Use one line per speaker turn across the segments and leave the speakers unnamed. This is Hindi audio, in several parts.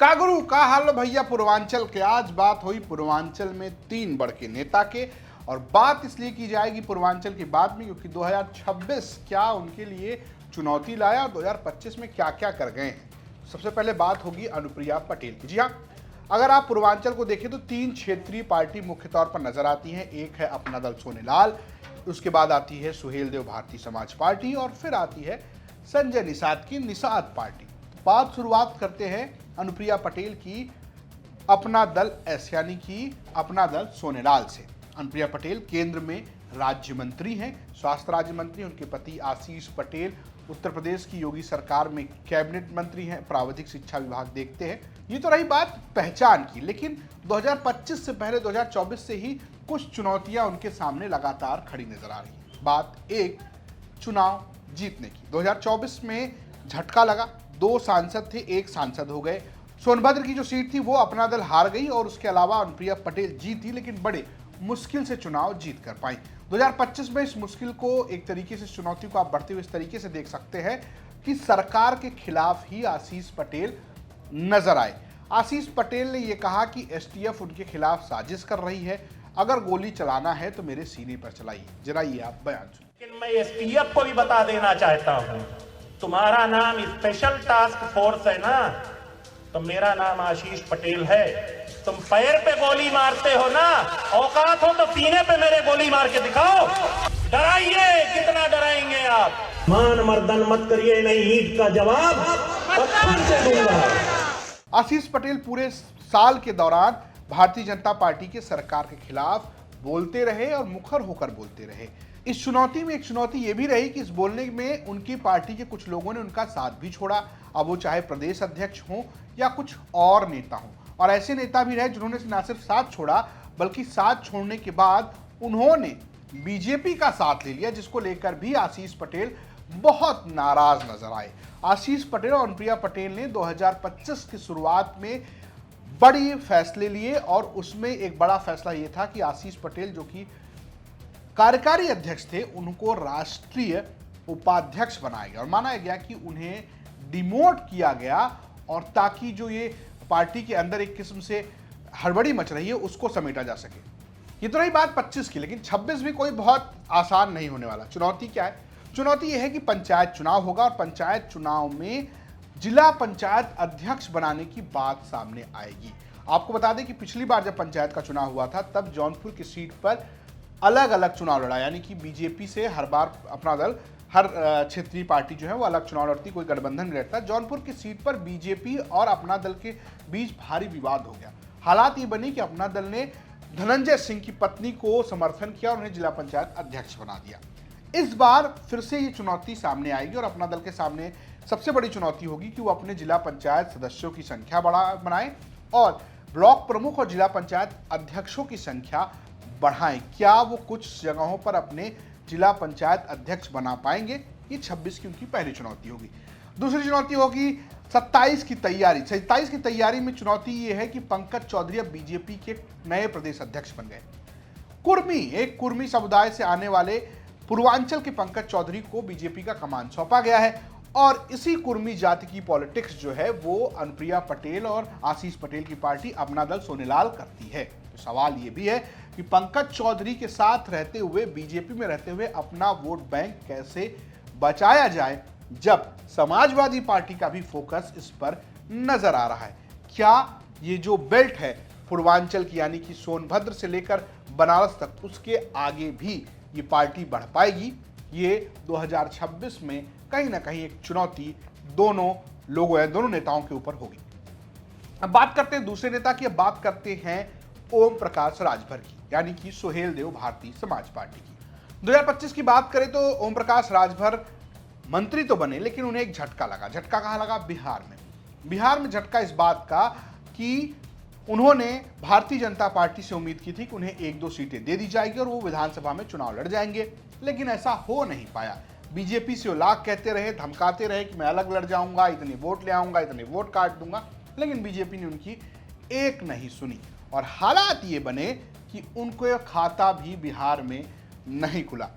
कागरू का हाल भैया पूर्वांचल के। आज बात हुई पूर्वांचल में 3 बड़के नेता के, और बात इसलिए की जाएगी पूर्वांचल की बाद में क्योंकि 2026 क्या उनके लिए चुनौती लाया और 2025 में क्या क्या कर गए हैं। सबसे पहले बात होगी अनुप्रिया पटेल की। जी हाँ, अगर आप पूर्वांचल को देखें तो 3 क्षेत्रीय पार्टी मुख्य तौर पर नजर आती हैं। एक है अपना दल सोनेलाल, उसके बाद आती है सुहेलदेव भारतीय समाज पार्टी और फिर आती है संजय निषाद की निषाद पार्टी। बात शुरुआत करते हैं अनुप्रिया पटेल की अपना दल एस यानी कि अपना दल सोनेलाल से। अनुप्रिया पटेल केंद्र में राज्य मंत्री हैं, स्वास्थ्य राज्य मंत्री। उनके पति आशीष पटेल उत्तर प्रदेश की योगी सरकार में कैबिनेट मंत्री हैं, प्राविधिक शिक्षा विभाग देखते हैं। ये तो रही बात पहचान की, लेकिन 2025 से पहले 2024 से ही कुछ चुनौतियां उनके सामने लगातार खड़ी नजर आ रही हैं। बात एक चुनाव जीतने की। 2024 में झटका लगा, 2 सांसद थे, 1 सांसद हो गए। सोनभद्र की जो सीट थी वो अपना दल हार गई और उसके अलावा अनुप्रिया पटेल जीती, लेकिन बड़े मुश्किल से चुनाव जीत कर पाई। 2025 में इस मुश्किल को एक तरीके से चुनौती को आप बढ़ते हुए इस तरीके से देख सकते हैं कि सरकार के खिलाफ ही आशीष पटेल नजर आए। आशीष पटेल ने यह कहा कि एसटीएफ उनके खिलाफ साजिश कर रही है, अगर गोली चलाना है तो मेरे सीने पर चलाइए। जरा ये आप बयान सुनिए।
लेकिन मैं एसटीएफ को भी बता देना चाहता हूं, तुम्हारा नाम स्पेशल टास्क फोर्स है ना, तो मेरा नाम आशीष पटेल है। तुम पैर पे गोली मारते हो ना, औकात हो तो सीने पे मेरे गोली मार के दिखाओ। डराइए, कितना डराएंगे आप? मान मर्दन मत करिए, नहीं ईंट का जवाब पत्थर से दूंगा।
आशीष पटेल पूरे साल के दौरान भारतीय जनता पार्टी के सरकार के खिलाफ बोलते रहे और मुखर होकर बोलते रहे। इस चुनौती में एक चुनौती ये भी रही कि इस बोलने में उनकी पार्टी के कुछ लोगों ने उनका साथ भी छोड़ा, अब वो चाहे प्रदेश अध्यक्ष हों या कुछ और नेता हों। और ऐसे नेता भी रहे जिन्होंने ना सिर्फ साथ छोड़ा बल्कि साथ छोड़ने के बाद उन्होंने बीजेपी का साथ ले लिया, जिसको लेकर भी आशीष पटेल बहुत नाराज नजर आए। आशीष पटेल और अनुप्रिया पटेल ने 2025 की शुरुआत में बड़ी फैसले लिए और उसमें एक बड़ा फैसला यह था कि आशीष पटेल जो कि कार्यकारी अध्यक्ष थे उनको राष्ट्रीय उपाध्यक्ष बनाया गया और माना गया कि उन्हें डिमोट किया गया, और ताकि जो ये पार्टी के अंदर एक किस्म से हड़बड़ी मच रही है उसको समेटा जा सके। ये तो रही बात 25 की, लेकिन 26 भी कोई बहुत आसान नहीं होने वाला। चुनौती क्या है? चुनौती यह है कि पंचायत चुनाव होगा और पंचायत चुनाव में जिला पंचायत अध्यक्ष बनाने की बात सामने आएगी। आपको बता दें कि पिछली बार जब पंचायत का चुनाव हुआ था तब जौनपुर की सीट पर अलग अलग चुनाव लड़ा, यानी कि बीजेपी से हर बार अपना दल, हर क्षेत्रीय पार्टी जो है वो अलग चुनाव लड़ती, कोई गठबंधन नहीं लड़ता। जौनपुर की सीट पर बीजेपी और अपना दल के बीच भारी विवाद हो गया। हालात ये बने कि अपना दल ने धनंजय सिंह की पत्नी को समर्थन किया और उन्हें जिला पंचायत अध्यक्ष बना दिया। इस बार फिर से ये चुनौती सामने आएगी और अपना दल के सामने सबसे बड़ी चुनौती होगी कि वो अपने जिला पंचायत सदस्यों की संख्या बनाए और ब्लॉक प्रमुख और जिला पंचायत अध्यक्षों की संख्या बढ़ाएं। क्या वो कुछ जगहों पर अपने जिला पंचायत अध्यक्ष बना पाएंगे? ये 26 की उनकी पहली चुनौती होगी। दूसरी चुनौती होगी 27 की तैयारी। 27 की तैयारी में चुनौती ये है कि पंकज चौधरी अब बीजेपी के नए प्रदेश अध्यक्ष बन गए। एक कुर्मी समुदाय से आने वाले पूर्वांचल के पंकज चौधरी को बीजेपी का कमान सौंपा गया है और इसी कुर्मी जाति की पॉलिटिक्स जो है वो अनुप्रिया पटेल और आशीष पटेल की पार्टी अपना दल सोनेलाल करती है। तो सवाल ये भी है कि पंकज चौधरी के साथ रहते हुए, बीजेपी में रहते हुए अपना वोट बैंक कैसे बचाया जाए, जब समाजवादी पार्टी का भी फोकस इस पर नजर आ रहा है। क्या ये जो बेल्ट है पूर्वांचल की, यानी कि सोनभद्र से लेकर बनारस तक, उसके आगे भी ये पार्टी बढ़ पाएगी? ये 2026 में कहीं ना कहीं एक चुनौती दोनों लोगों या दोनों नेताओं के ऊपर होगी। अब बात करते हैं दूसरे नेता की। अब बात करते हैं ओम प्रकाश राजभर की, यानी कि सुहेलदेव भारतीय समाज पार्टी की। 2025 की बात करें तो ओम प्रकाश राजभर मंत्री तो बने, लेकिन उन्हें एक झटका लगा। झटका कहां लगा? बिहार में। बिहार में झटका इस बात का कि उन्होंने भारतीय जनता पार्टी से उम्मीद की थी कि उन्हें 1-2 सीटें दे दी जाएगी और वो विधानसभा में चुनाव लड़ जाएंगे, लेकिन ऐसा हो नहीं पाया। बीजेपी से वो लाख कहते रहे, धमकाते रहे कि मैं अलग लड़ जाऊंगा, इतने वोट ले आऊंगा, इतने वोट काट दूंगा, लेकिन बीजेपी ने उनकी एक नहीं सुनी और हालात ये बने कि उनको खाता भी बिहार में नहीं खुला।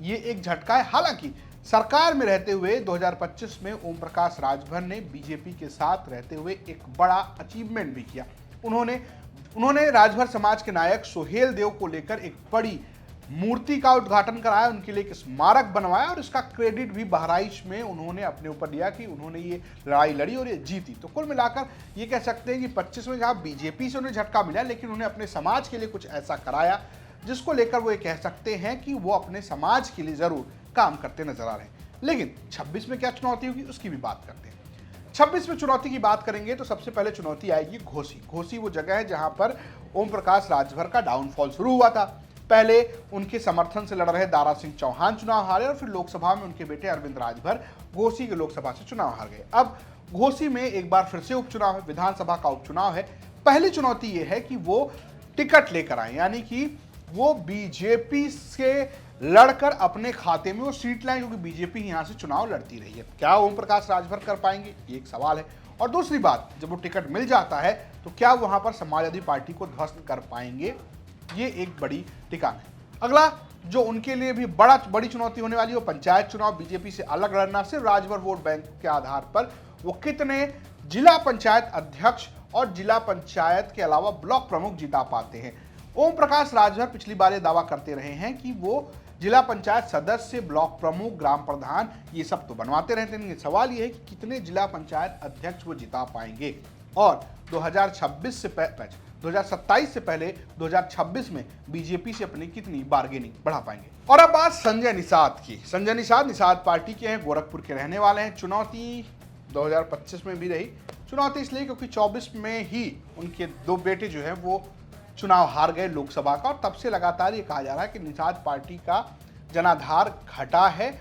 ये एक झटका है। हालांकि सरकार में रहते हुए 2025 में ओम प्रकाश राजभर ने बीजेपी के साथ रहते हुए एक बड़ा अचीवमेंट भी किया। उन्होंने राजभर समाज के नायक सोहेल देव को लेकर एक बड़ी मूर्ति का उद्घाटन कराया, उनके लिए एक स्मारक बनवाया और इसका क्रेडिट भी बहराइच में उन्होंने अपने ऊपर लिया कि उन्होंने ये लड़ाई लड़ी और ये जीती। तो कुल मिलाकर ये कह सकते हैं कि 25 में जहां बीजेपी से उन्हें झटका मिला, लेकिन उन्होंने अपने समाज के लिए कुछ ऐसा कराया जिसको लेकर वो ये कह सकते हैं कि वो अपने समाज के लिए जरूर काम करते नजर आ रहे हैं। लेकिन 26 में क्या चुनौती होगी उसकी भी बात करते हैं। 26 में चुनौती की बात करेंगे तो सबसे पहले चुनौती आएगी घोसी। घोसी वो जगह है जहां पर ओम प्रकाश राजभर का डाउनफॉल शुरू हुआ था। पहले उनके समर्थन से लड़ रहे दारा सिंह चौहान चुनाव हारे और फिर लोकसभा में उनके बेटे अरविंद राजभर घोसी के लोकसभा से चुनाव हार गए। अब घोसी में एक बार फिर से उपचुनाव है, विधानसभा का उपचुनाव है। पहली चुनौती यह है कि वो टिकट लेकर आए, यानी कि वो बीजेपी से लड़कर अपने खाते में वो सीट लाएं, क्योंकि बीजेपी यहां से चुनाव लड़ती रही है। क्या ओम प्रकाश राजभर कर पाएंगे, ये एक सवाल है। और दूसरी बात, जब वो टिकट मिल जाता है तो क्या वहां पर समाजवादी पार्टी को ध्वस्त कर पाएंगे, ये एक बड़ी टिकान है। अगला जो उनके लिए भी बड़ी चुनौती होने वाली है वो पंचायत चुनाव। बीजेपी से अलग लड़ना, सिर्फ राजभर वोट बैंक के आधार पर वो कितने जिला पंचायत अध्यक्ष और जिला पंचायत के अलावा ब्लॉक प्रमुख जिता पाते हैं। ओम प्रकाश राजभर पिछली बार ये दावा करते रहे हैं कि वो जिला पंचायत सदस्य, ब्लॉक प्रमुख, ग्राम प्रधान ये सब तो बनवाते रहते हैं। सवाल ये है कि कितने जिला पंचायत अध्यक्ष वो जिता पाएंगे और 2027 से पहले 2026 में बीजेपी से अपनी कितनी बार्गेनिंग बढ़ा पाएंगे। और अब बात संजय निषाद की। संजय निषाद पार्टी के हैं, गोरखपुर के रहने वाले हैं। चुनौती 2025 में भी रही। चुनौती इसलिए क्योंकि 24 में ही उनके दो बेटे जो हैं वो चुनाव हार गए लोकसभा का, और तब से लगातार ये कहा जा रहा है कि निषाद पार्टी का जनाधार घटा है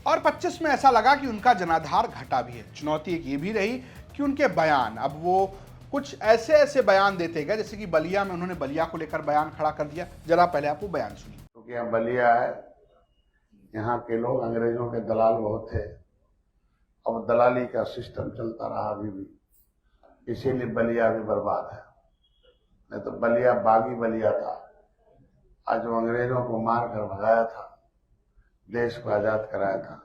और 25 में ऐसा लगा कि उनका जनाधार घटा भी है। चुनौती एक ये भी रही कि उनके बयान, अब वो कुछ ऐसे बयान देते गए, जैसे कि बलिया में उन्होंने बलिया को लेकर बयान खड़ा कर दिया। जरा पहले आप वो बयान सुनिए।
क्योंकि यहाँ बलिया है, यहाँ के लोग अंग्रेजों के दलाल बहुत थे, अब दलाली का सिस्टम चलता रहा अभी भी, इसीलिए बलिया भी बर्बाद है। नहीं तो बलिया बागी बलिया था, आज वो अंग्रेजों को मार कर भगाया था, देश को आजाद कराया था।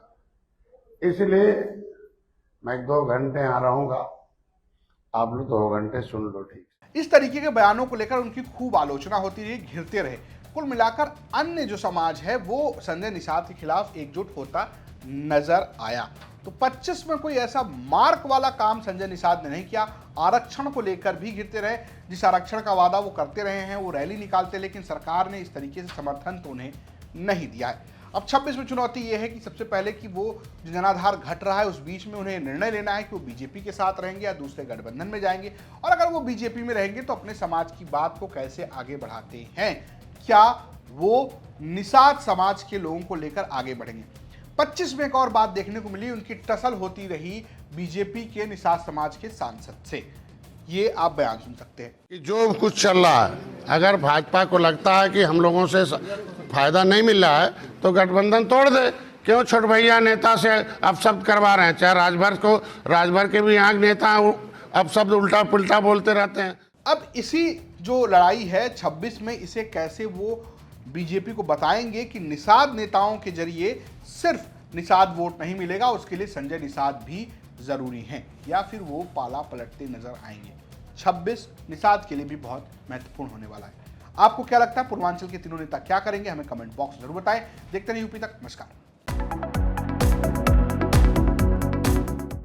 इसलिए मैं 2 घंटे यहाँ रहूंगा, आप लोग 2 घंटे सुन लो। ठीक,
इस तरीके के बयानों को लेकर उनकी खूब आलोचना होती रही, घिरते रहे। कुल मिलाकर अन्य जो समाज है वो संजय निषाद के खिलाफ एकजुट होता नजर आया। तो 25 में कोई ऐसा मार्क वाला काम संजय निषाद ने नहीं किया। आरक्षण को लेकर भी घिरते रहे, जिस आरक्षण का वादा वो करते रहे हैं, वो रैली निकालते, लेकिन सरकार ने इस तरीके से समर्थन तो उन्हें नहीं दिया है। अब 26 में चुनौती ये है कि सबसे पहले कि वो जो जनाधार घट रहा है उस बीच में उन्हें निर्णय लेना है कि वो बीजेपी के साथ रहेंगे या दूसरे गठबंधन में जाएंगे, और अगर वो बीजेपी में रहेंगे तो अपने समाज की बात को कैसे आगे बढ़ाते हैं, क्या वो निषाद समाज के लोगों को लेकर आगे बढ़ेंगे। 25 में एक और बात देखने को मिली, उनकी टसल होती रही बीजेपी के निषाद समाज के सांसद से। ये आप बयान सुन सकते हैं
कि जो कुछ चल रहा है, अगर भाजपा को लगता है कि हम लोगों से फायदा नहीं मिल रहा है तो गठबंधन तोड़ दे। क्यों छोट भैया नेता से अब शब्द करवा रहे हैं? चाहे राजभर के भी यहाँ नेता अब शब्द उल्टा पुल्टा बोलते रहते हैं।
अब इसी जो लड़ाई है 26 में, इसे कैसे वो बीजेपी को बताएंगे कि निषाद नेताओं के जरिए सिर्फ निषाद वोट नहीं मिलेगा, उसके लिए संजय निषाद भी जरूरी हैं, या फिर वो पाला पलटते नजर आएंगे। 26 निषाद के लिए भी बहुत महत्वपूर्ण होने वाला है। आपको क्या लगता है पूर्वांचल के तीनों नेता क्या करेंगे? हमें कमेंट बॉक्स जरूर बताएं। देखते रहिए यूपी तक। नमस्कार।